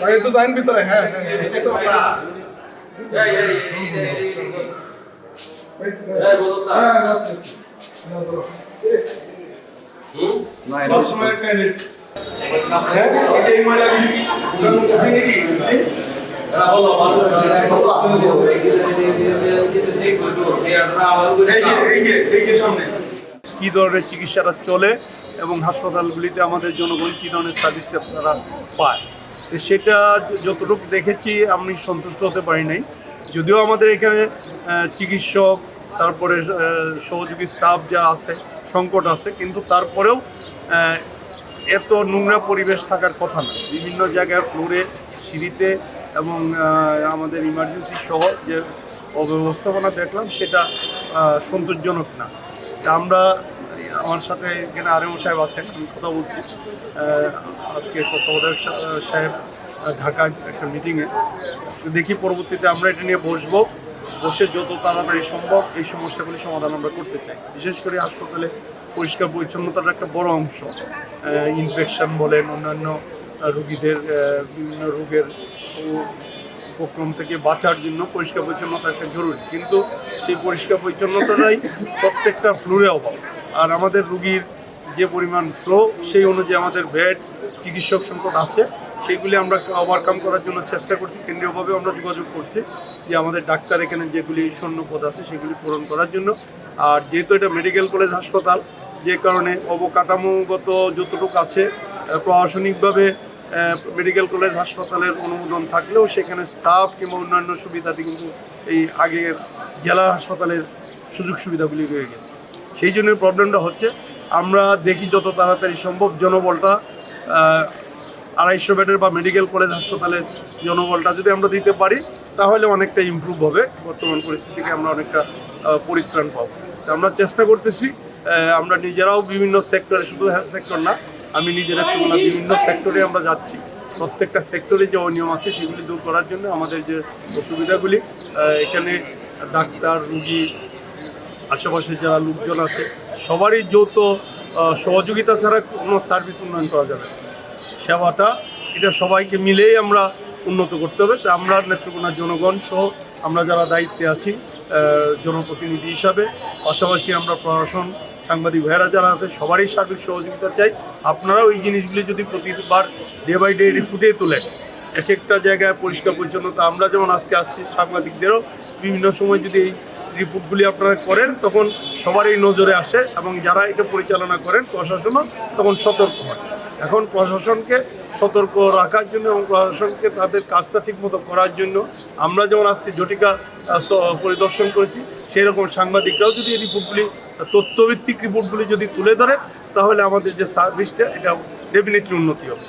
ভাই একটু যাইন ভিতরে। হ্যাঁ কি ধরনের চিকিৎসাটা চলে এবং হাসপাতালগুলিতে আমাদের জনগণ কী ধরনের সার্ভিসটা তারা পায়, তো সেটা যতটুকু দেখেছি আমি সন্তুষ্ট হতে পারি নাই। যদিও আমাদের এখানে চিকিৎসক তারপরে সহযোগী স্টাফ যা আছে সংকট আছে, কিন্তু তারপরেও এত নোংরা পরিবেশ থাকার কথা না। বিভিন্ন জায়গায় ফ্লোরে, সিঁড়িতে এবং আমাদের ইমার্জেন্সি সহ যে অব্যবস্থাপনা দেখলাম সেটা সন্তোষজনক না। তা আমরা, আমার সাথে এখানে আরএমও সাহেব আছেন, আমি কথা বলছি আজকে তত্ত্বাবধায়ক সাহেব ঢাকায় একটা মিটিংয়ে, দেখি পরবর্তীতে আমরা এটা নিয়ে বসে যত তাড়াতাড়ি সম্ভব এই সমস্যাগুলি সমাধান আমরা করতে চাই। বিশেষ করে হাসপাতালে পরিষ্কার পরিচ্ছন্নতার একটা বড় অংশ, ইনফেকশন বলেন, অন্যান্য রোগীদের বিভিন্ন রোগের উপক্রম থেকে বাঁচার জন্য পরিষ্কার পরিচ্ছন্নতা একটা জরুরি, কিন্তু সেই পরিষ্কার পরিচ্ছন্নতাটাই প্রত্যেকটা ফ্লোরে অভাব। আর আমাদের রুগীর যে পরিমাণ ফ্লো সেই অনুযায়ী আমাদের বেড, চিকিৎসক সংকট আছে, সেইগুলি আমরা ওভারকাম করার জন্য চেষ্টা করছি। কেন্দ্রীয়ভাবে আমরা যোগাযোগ করছি যে আমাদের ডাক্তার এখানে যেগুলি শূন্য পদ আছে সেগুলি পূরণ করার জন্য। আর যেহেতু এটা মেডিকেল কলেজ হাসপাতাল, যে কারণে অবকাঠামোগত যতটুকু আছে প্রশাসনিকভাবে মেডিকেল কলেজ হাসপাতালের অনুমোদন থাকলেও সেখানে স্টাফ কিংবা অন্যান্য সুবিধাটি কিন্তু এই আগের জেলা হাসপাতালের সুযোগ সুবিধাগুলি রয়ে গেছে। সেই জন্য প্রবলেমটা হচ্ছে, আমরা দেখি যত তাড়াতাড়ি সম্ভব জনবলটা 250 বেডের বা মেডিকেল কলেজ হাসপাতালের জনবলটা যদি আমরা দিতে পারি তাহলে অনেকটা ইমপ্রুভ হবে, বর্তমান পরিস্থিতিকে আমরা অনেকটা পরিত্রাণ পাবো। আমরা চেষ্টা করতেছি, আমরা নিজেরাও বিভিন্ন সেক্টরে, শুধু হেলথ সেক্টর না, আমি নিজেরা বিভিন্ন সেক্টরে আমরা যাচ্ছি। প্রত্যেকটা সেক্টরে যে অনিয়ম আছে সেগুলি দূর করার জন্য আমাদের যে অসুবিধাগুলি, এখানে ডাক্তার, রুগী, আশেপাশে যারা লোকজন আছে সবারই যৌথ সহযোগিতা ছাড়া কোনো সার্ভিস উন্নয়ন করা যাবে। সেবাটা এটা সবাইকে মিলেই আমরা উন্নত করতে হবে। তা আমরা নেত্রকোনা জনগণ সহ আমরা যারা দায়িত্বে আছি জনপ্রতিনিধি হিসাবে, পাশাপাশি আমরা প্রশাসন, সাংবাদিক ভাইয়েরা যারা আছে সবারই সার্বিক সহযোগিতা চাই। আপনারাও এই জিনিসগুলি যদি প্রতিবার ডে বাই ডে ফুটিয়ে তোলেন, এক একটা জায়গায় পরিষ্কার পরিচ্ছন্নতা, আমরা যেমন আজকে আসছি, সাংবাদিকদেরও বিভিন্ন সময় যদি এই রিপোর্টগুলি আপনারা করেন তখন সবারই নজরে আসে এবং যারা এটা পরিচালনা করেন প্রশাসনও তখন সতর্ক হয়। এখন প্রশাসনকে সতর্ক রাখার জন্য এবং প্রশাসনকে তাদের কাজটা ঠিকমতো করার জন্য আমরা যেমন আজকে জটিকা পরিদর্শন করেছি, সেই রকম সাংবাদিকরাও যদি এই রিপোর্টগুলি, তথ্যভিত্তিক রিপোর্টগুলি যদি তুলে ধরে তাহলে আমাদের যে সার্ভিসটা এটা ডেফিনেটলি উন্নতি হবে।